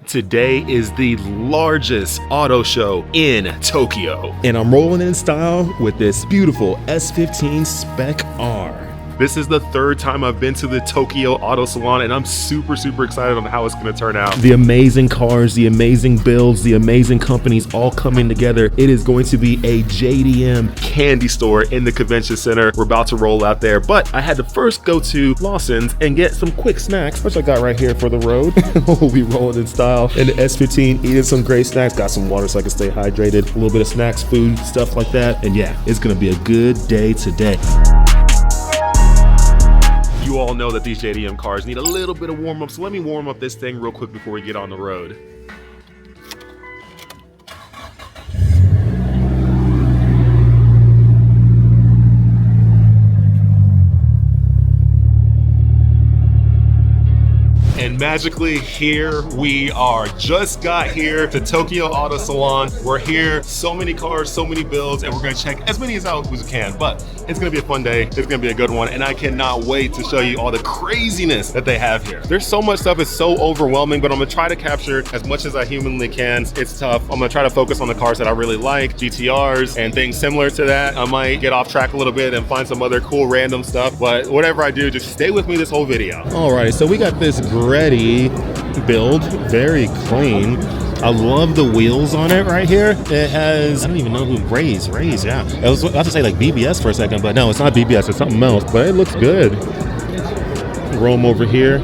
Today is the largest auto show in Tokyo. And I'm rolling in style with this beautiful S15 Spec R. This is the third time I've been to the Tokyo Auto Salon, and I'm super excited on how it's gonna turn out. The amazing cars, the amazing builds, the amazing companies all coming together. It is going to be a JDM candy store in the convention center. We're about to roll out there, but I had to first go to Lawson's and get some quick snacks, which I got right here for the road. We'll be rolling in style in the S15, eating some great snacks. Got some water so I can stay hydrated, a little bit of snacks, food, stuff like that. And yeah, it's gonna be a good day today. You all know that these JDM cars need a little bit of warm up, so let me warm up this thing real quick before we get on the road. And magically, here we are. Just got here to Tokyo Auto Salon. We're here, so many cars, so many builds, and we're gonna check as many out as we can. But it's gonna be a fun day, it's gonna be a good one, and I cannot wait to show you all the craziness that they have here. There's so much stuff, it's so overwhelming, but I'm gonna try to capture as much as I humanly can. It's tough. I'm gonna try to focus on the cars that I really like, GTRs and things similar to that. I might get off track a little bit and find some other cool random stuff, but whatever I do, just stay with me this whole video. All right, so we got this ready build, very clean. I love the wheels on it right here. It has, I don't even know who, Rays, yeah. I was about to say like BBS for a second, but no, it's not BBS, it's something else, but it looks good. Roam over here.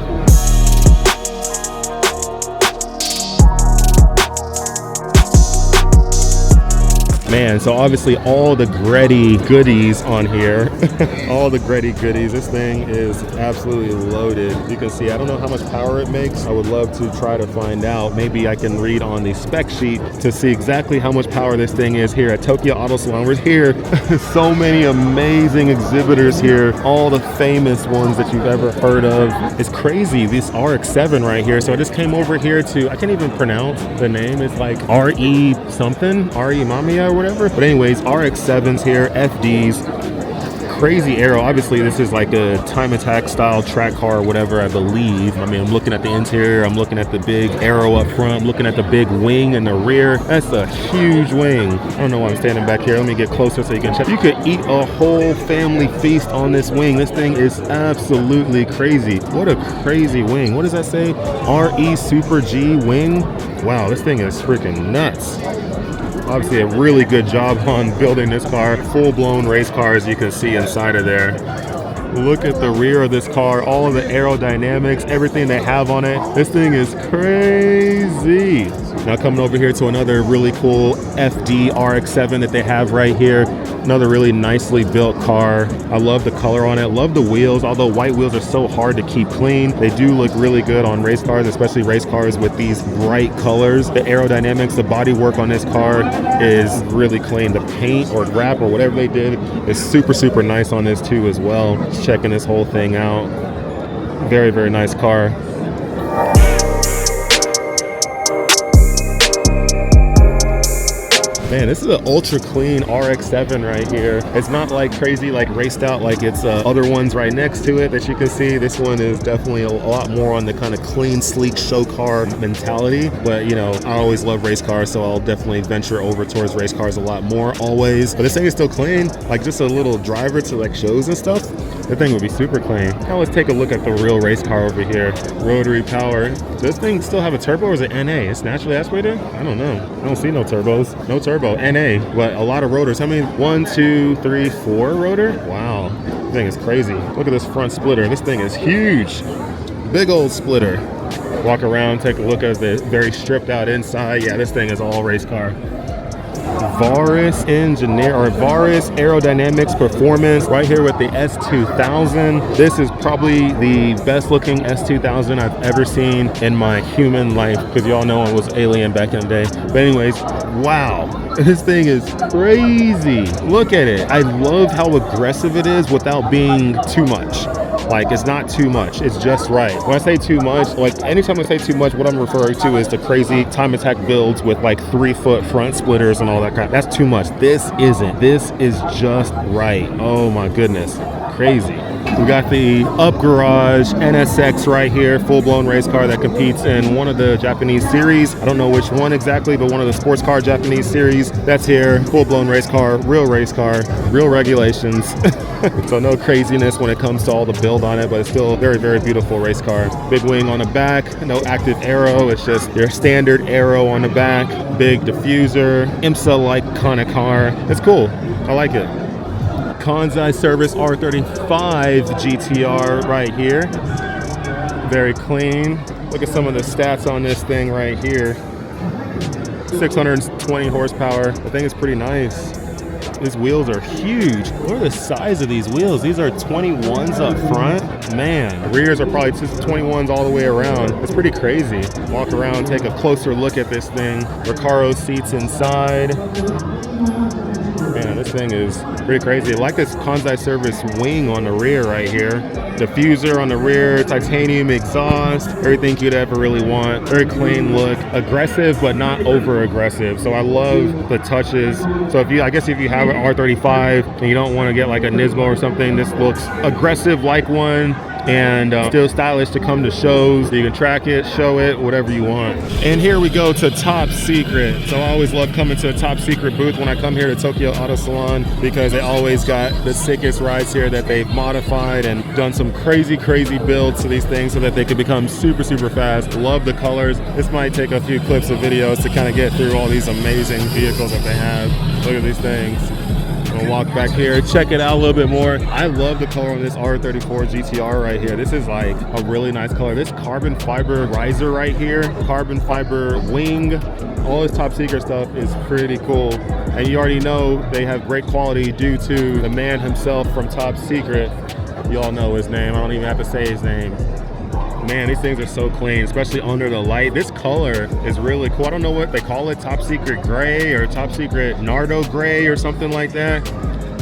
Man, so obviously all the Gretty goodies on here, all the Gretty goodies. This thing is absolutely loaded. You can see, I don't know how much power it makes. I would love to try to find out. Maybe I can read on the spec sheet to see exactly how much power this thing is here at Tokyo Auto Salon. We're here, so many amazing exhibitors here, all the famous ones that you've ever heard of. It's crazy, this RX-7 right here. So I just came over here to, I can't even pronounce the name. It's like RE something, RE Mamiya or whatever. But anyways, RX-7s here, FDs, crazy aero. Obviously this is like a time attack style track car or whatever, I believe. I mean, I'm looking at the interior, I'm looking at the big aero up front, I'm looking at the big wing in the rear. That's a huge wing. I don't know why I'm standing back here. Let me get closer so you can check. You could eat a whole family feast on this wing. This thing is absolutely crazy. What a crazy wing. What does that say? RE Super G wing. Wow, this thing is freaking nuts. Obviously a really good job on building this car. Full-blown race car, as you can see inside of there. Look at the rear of this car, all of the aerodynamics, everything they have on it. This thing is crazy. Now coming over here to another really cool FD RX-7 that they have right here. Another really nicely built car. I love the color on it, love the wheels, although white wheels are so hard to keep clean. They do look really good on race cars, especially race cars with these bright colors. The aerodynamics, the body work on this car is really clean. The paint or wrap or whatever they did is super nice on this too as well. Just checking this whole thing out. Very nice car. Man, this is an ultra clean RX-7 right here. It's not like crazy, like raced out like it's other ones right next to it that you can see. This one is definitely a lot more on the kind of clean, sleek show car mentality. But you know, I always love race cars, so I'll definitely venture over towards race cars a lot more always. But this thing is still clean, like just a little driver to like shows and stuff. The thing would be super clean. Now let's take a look at the real race car over here. Rotary power. Does this thing still have a turbo or is it NA? It's naturally aspirated? I don't know. I don't see no turbos. No turbo. NA, but a lot of rotors. How many? 1, 2, 3, 4 rotor? Wow. This thing is crazy. Look at this front splitter. This thing is huge. Big old splitter. Walk around, take a look at the very stripped out inside. Yeah, this thing is all race car. Varis Aerodynamics Performance right here with the S2000. This is probably the best looking S2000 I've ever seen in my human life, because y'all know I was alien back in the day. But anyways, wow, this thing is crazy. Look at it. I love how aggressive it is without being too much. Like, it's not too much, it's just right. When I say too much, like anytime I say too much, what I'm referring to is the crazy time attack builds with like 3-foot front splitters and all that crap. That's too much. This isn't. This is just right. Oh my goodness, crazy. We got the Up Garage NSX right here, full-blown race car that competes in one of the Japanese series. I don't know which one exactly, but one of the sports car Japanese series. That's here, full-blown race car, real regulations. So no craziness when it comes to all the build on it, but it's still a very, very beautiful race car. Big wing on the back, no active aero. It's just your standard aero on the back. Big diffuser, IMSA-like kind of car. It's cool. I like it. Kansai Service R35 GT-R right here. Very clean. Look at some of the stats on this thing right here. 620 horsepower. The thing is pretty nice. These wheels are huge. What are the size of these wheels? These are 21s up front. Man, rears are probably 21s all the way around. It's pretty crazy. Walk around, take a closer look at this thing. Recaro seats inside. Man, this thing is pretty crazy. I like this Kansai Service wing on the rear right here. Diffuser on the rear, titanium exhaust, everything you'd ever really want. Very clean look, aggressive but not over aggressive. So I love the touches. So I guess if you have an R35 and you don't want to get like a Nismo or something, this looks aggressive like one. And still stylish to come to shows. You can track it, show it, whatever you want. And here we go to Top Secret. So I always love coming to a Top Secret booth when I come here to Tokyo Auto Salon, because they always got the sickest rides here that they've modified and done some crazy builds to these things so that they could become super fast. Love the colors. This might take a few clips of videos to kind of get through all these amazing vehicles that they have. Look at these things. We'll walk back here, check it out a little bit more. I love the color on this R34 GT-R right here. This is like a really nice color. This carbon fiber riser right here, carbon fiber wing, all this Top Secret stuff is pretty cool. And you already know they have great quality due to the man himself from Top Secret. You all know his name. I don't even have to say his name. Man, these things are so clean, especially under the light. This color is really cool. I don't know what they call it, Top Secret Gray or Top Secret Nardo Gray or something like that.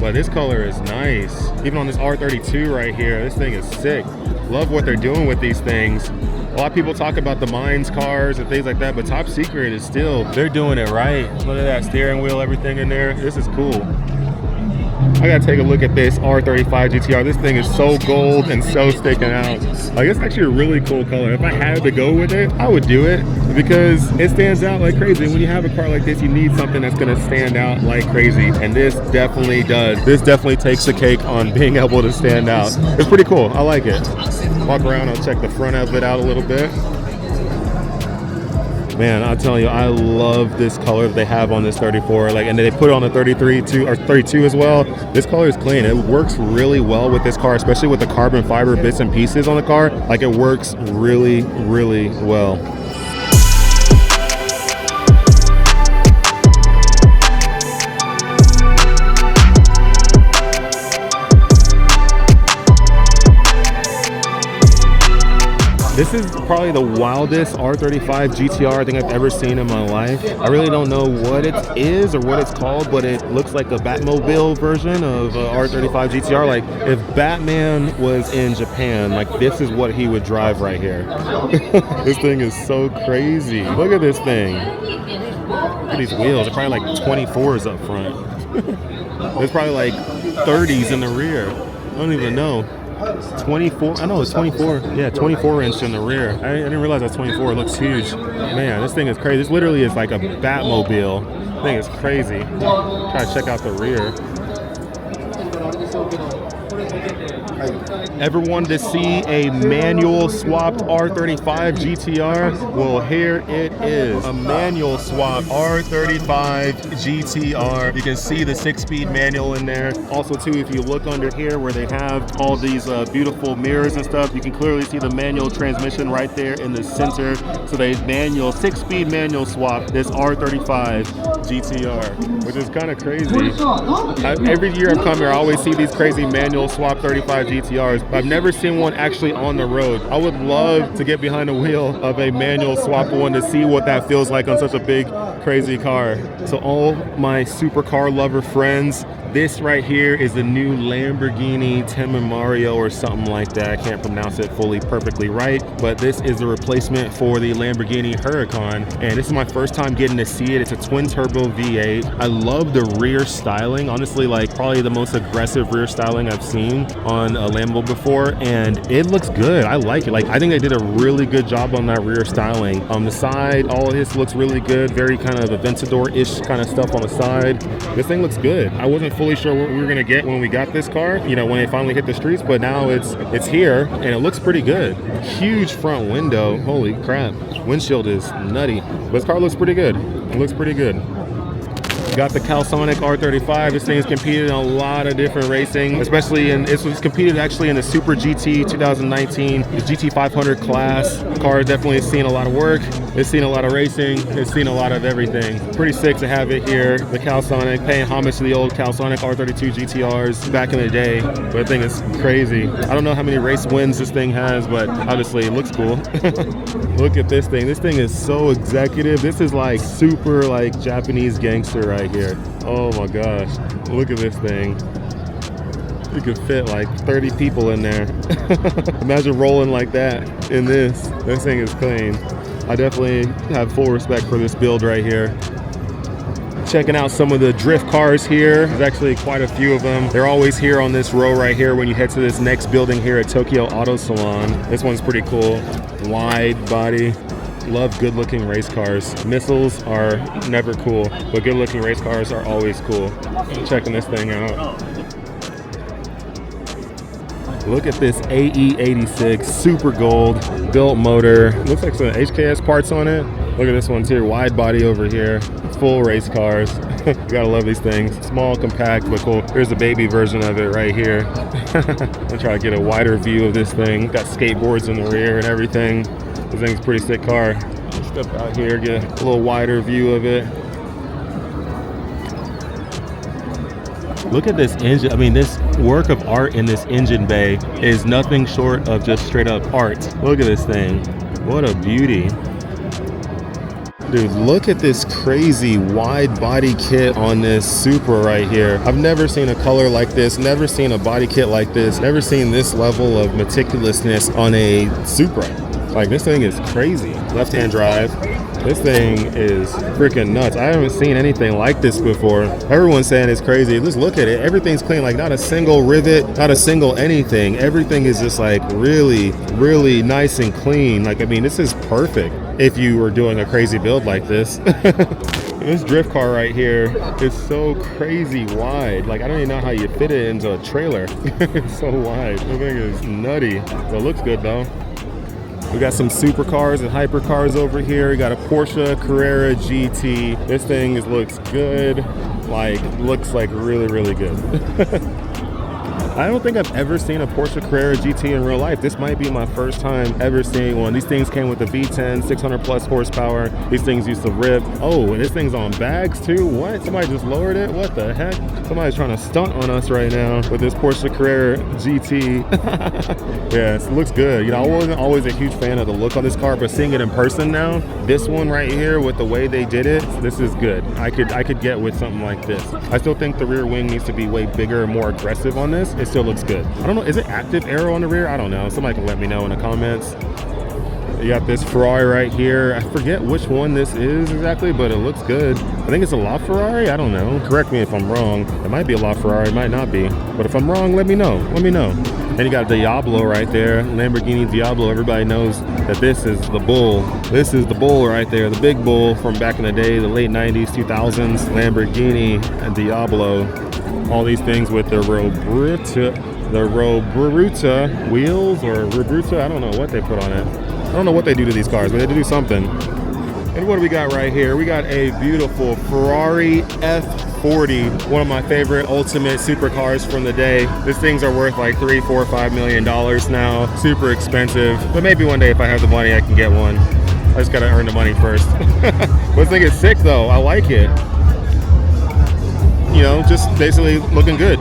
But this color is nice. Even on this R32 right here, this thing is sick. Love what they're doing with these things. A lot of people talk about the Mines cars and things like that, but Top Secret is still, they're doing it right. Look at that steering wheel, everything in there. This is cool. I gotta take a look at this R35 GT-R. This thing is so gold and so sticking out. Like, it's actually a really cool color. If I had to go with it, I would do it because it stands out like crazy. When you have a car like this, you need something that's gonna stand out like crazy. And this definitely does. This definitely takes the cake on being able to stand out. It's pretty cool, I like it. Walk around, I'll check the front of it out a little bit. Man, I'll tell you, I love this color that they have on this 34. Like, and they put it on the 33 too, or 32 as well. This color is clean. It works really well with this car, especially with the carbon fiber bits and pieces on the car. Like, it works really well. This is probably the wildest R35 GT-R I think I've ever seen in my life. I really don't know what it is or what it's called, but it looks like a Batmobile version of R35 GT-R. Like, if Batman was in Japan, like, this is what he would drive right here. This thing is so crazy. Look at this thing. Look at these wheels. They're probably like 24s up front. There's probably like 30s in the rear. I don't even know. 24, I know it's 24. Yeah, 24 inch in the rear. I didn't realize that's 24. It looks huge. Man, this thing is crazy. This literally is like a Batmobile. This thing is crazy. Try to check out the rear. Ever wanted to see a manual swapped R35 GT-R? Well, here it is. A manual swap R35 GT-R. You can see the 6-speed manual in there. Also, too, if you look under here where they have all these beautiful mirrors and stuff, you can clearly see the manual transmission right there in the center. So they 6-speed manual swap this R35 GT-R, which is kind of crazy. Every year I've come here, I always see these crazy manual swap 35 GT-Rs, but I've never seen one actually on the road. I would love to get behind the wheel of a manual swap one to see what that feels like on such a big, crazy car. So all my supercar lover friends, This right here is the new Lamborghini Temerario or something like that. I can't pronounce it fully perfectly right, but this is a replacement for the Lamborghini Huracan, and this is my first time getting to see it. It's a twin turbo V8. I love the rear styling. Honestly, like probably the most aggressive rear styling I've seen on a Lambo before, and it looks good. I like it. Like, I think they did a really good job on that rear styling. On the side, all of this looks really good. Very kind of Aventador-ish kind of stuff on the side. This thing looks good. I wasn't fully sure what we were gonna get when we got this car, you know, when it finally hit the streets, but now it's here and it looks pretty good. Huge front window. Holy crap. Windshield is nutty. But this car looks pretty good. It looks pretty good. Got the Salon R35. This thing's competed in a lot of different racing, especially in, this was competed actually in the Super GT 2019, the GT 500 class. The car definitely has seen a lot of work. It's seen a lot of racing. It's seen a lot of everything. Pretty sick to have it here. The Salon, paying homage to the old Salon R32 GT-Rs back in the day. But the thing is crazy. I don't know how many race wins this thing has, but obviously it looks cool. Look at this thing. This thing is so executive. This is like super like Japanese gangster right here. Oh my gosh, look at this thing. You could fit like 30 people in there. Imagine rolling like that in this. This thing is clean. I definitely have full respect for this build right here. Checking out some of the drift cars here. There's actually quite a few of them. They're always here on this row right here when you head to this next building here at Tokyo Auto Salon. This one's pretty cool. Wide body. Love good looking race cars. Missiles are never cool, but good looking race cars are always cool. Checking this thing out. Look at this AE86 super gold built motor. Looks like some HKS parts on it. Look at this one too, wide body over here. Full race cars. You gotta love these things. Small, compact, but cool. Here's a baby version of it right here. I'll try to get a wider view of this thing. Got skateboards in the rear and everything. This thing's a pretty sick car. Step out here, get a little wider view of it. Look at this engine. I mean, this work of art in this engine bay is nothing short of just straight up art. Look at this thing. What a beauty. Dude, look at this crazy wide body kit on this Supra right here. I've never seen a color like this, never seen a body kit like this, never seen this level of meticulousness on a Supra. Like, this thing is crazy. Left-hand drive. This thing is freaking nuts. I haven't seen anything like this before. Everyone's saying it's crazy. Just look at it. Everything's clean. Like, not a single rivet, not a single anything. Everything is just like really, really nice and clean. Like, I mean, this is perfect if you were doing a crazy build like this. This drift car right here is so crazy wide. Like, I don't even know how you fit it into a trailer. It's so wide. The thing is nutty. So it looks good though. We got some supercars and hypercars over here. We got a Porsche Carrera GT. This thing looks good. Like, looks like really, really good. I don't think I've ever seen a Porsche Carrera GT in real life. This might be my first time ever seeing one. These things came with a V10, 600 plus horsepower. These things used to rip. Oh, and this thing's on bags too. What? Somebody just lowered it? What the heck? Somebody's trying to stunt on us right now with this Porsche Carrera GT. Yeah, it looks good. You know, I wasn't always a huge fan of the look on this car, but seeing it in person now, this one right here with the way they did it, this is good. I could get with something like this. I still think the rear wing needs to be way bigger and more aggressive on this. It still looks good. I don't know, is it active aero on the rear? I don't know. Somebody can let me know in the comments. You got this Ferrari right here. I forget which one this is exactly, but it looks good. I think it's a LaFerrari. I don't know. Correct me if I'm wrong. It might be a LaFerrari, it might not be. But if I'm wrong, let me know. Let me know. Then you got Diablo right there. Lamborghini Diablo. Everybody knows that this is the bull. This is the bull right there. The big bull from back in the day, the late 90s, 2000s. Lamborghini and Diablo. All these things with the Robruta wheels or Robruta. I don't know what they put on it. I don't know what they do to these cars, but they do something. And what do we got right here? We got a beautiful Ferrari F40, one of my favorite ultimate supercars from the day. These things are worth like $3, $4, $5 million now. Super expensive, but maybe one day if I have the money, I can get one. I just gotta earn the money first. This thing is sick though. I like it. You know, just basically looking good.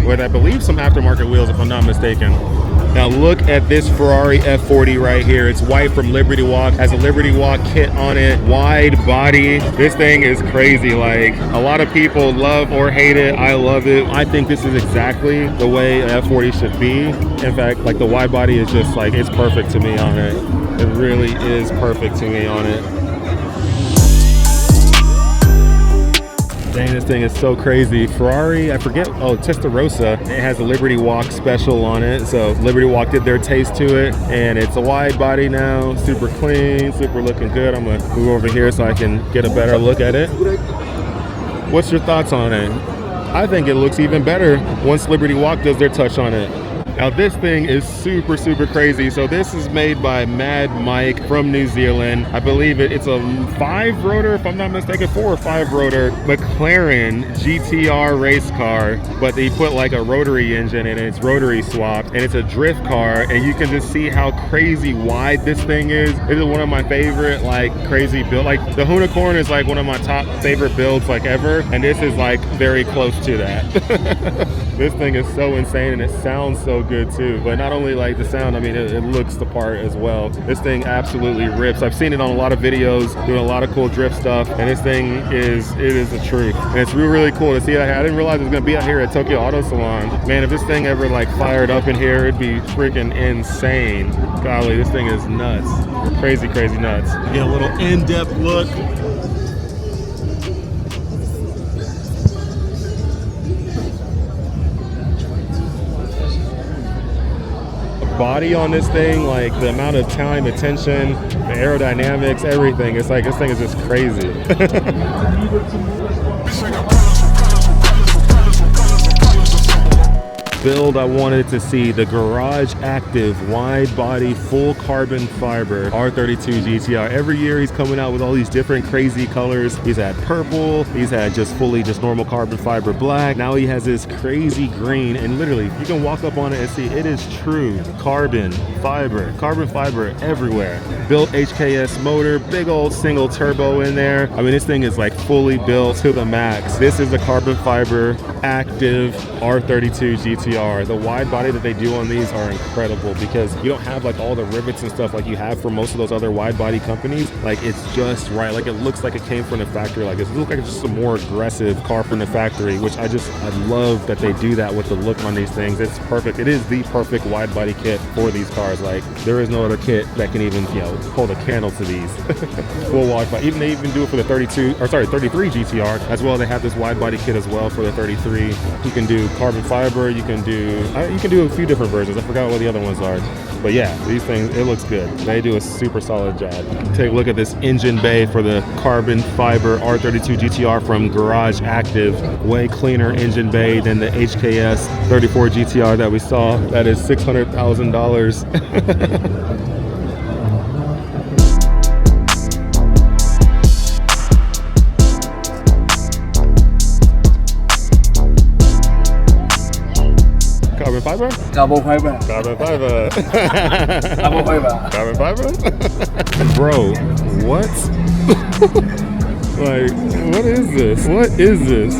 With I believe some aftermarket wheels, if I'm not mistaken. And Now look at this Ferrari F40 right here. It's white from Liberty Walk, has a Liberty Walk kit on it, wide body. This thing is crazy. Like, a lot of people love or hate it. I love it. I think this is exactly the way an F40 should be. In fact, like, the wide body is just like, it's perfect to me on it. It really is perfect to me on it. Dang, this thing is so crazy. Ferrari, I forget, oh, Testarossa, it has a Liberty Walk special on it. So Liberty Walk did their taste to it, and it's a wide body now, super clean, super looking good. I'm gonna move over here so I can get a better look at it. What's your thoughts on it? I think it looks even better once Liberty Walk does their touch on it. Now this thing is super, super crazy. So this is made by Mad Mike from New Zealand. I believe it's a 5 rotor, if I'm not mistaken, 4 or 5 rotor McLaren GT-R race car, but they put like a rotary engine in it. It's rotary swapped, and it's a drift car, and you can just see how crazy wide this thing is. It is one of my favorite like crazy build. Like the Unicorn is like one of my top favorite builds like ever, and this is like very close to that. This thing is so insane, and it sounds so good too. But not only like the sound, I mean it looks the part as well. This thing absolutely rips. I've seen it on a lot of videos doing a lot of cool drift stuff, and this thing is the truth. And it's really, really cool to see. Like, I didn't realize it was gonna be out here at Tokyo Auto Salon. Man, if this thing ever like fired up in here, it'd be freaking insane. Golly, this thing is nuts. Crazy, crazy nuts. Get a little in-depth look. Body on this thing, like the amount of time, attention, the aerodynamics, everything. It's like this thing is just crazy. Build, I wanted to see the Garage Active wide body full carbon fiber R32 GT-R. Every year he's coming out with all these different crazy colors. He's had purple, he's had just fully just normal carbon fiber black. Now he has this crazy green, and literally you can walk up on it and see it is true carbon fiber everywhere. Built HKS motor, big old single turbo in there. I mean, this thing is like fully built to the max. This is the carbon fiber active R32 GT-R. The wide body that they do on these are incredible because you don't have like all the rivets and stuff like you have for most of those other wide body companies. Like, it's just right. Like, it looks like it came from the factory. Like, it looks like it's just a more aggressive car from the factory, which I love that they do that with the look on these things. It's perfect. It is the perfect wide body kit for these cars. Like, there is no other kit that can even, you know, hold a candle to these. Full wide body. They even do it for the 33 GT-R as well. They have this wide body kit as well for the 33. You can do carbon fiber. You can do a few different versions. I forgot what the other ones are. But yeah, these things, it looks good. They do a super solid job. Take a look at this engine bay for the carbon fiber R32 GT-R from Garage Active. Way cleaner engine bay than the HKS 34 GT-R that we saw. That is $600,000. Carbon fiber? Carbon fiber. Carbon fiber. Carbon fiber. Carbon fiber? Bro, what? Like, what is this? What is this?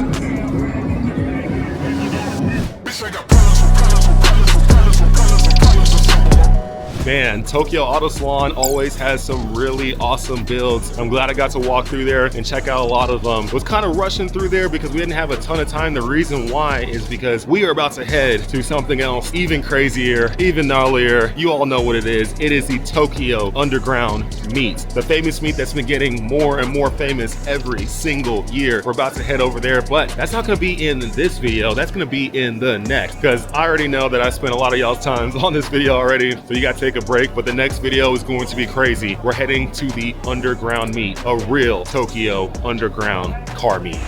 Man, Tokyo Auto Salon always has some really awesome builds. I'm glad I got to walk through there and check out a lot of them. Was kind of rushing through there because we didn't have a ton of time. The reason why is because we are about to head to something else even crazier, even gnarlier. You all know what it is. It is the Tokyo Underground meet. The famous meet that's been getting more and more famous every single year. We're about to head over there, but that's not gonna be in this video. That's gonna be in the next, because I already know that I spent a lot of y'all's times on this video already, so you gotta take a break. But the next video is going to be crazy. We're heading to the underground meet, a real Tokyo underground car meet.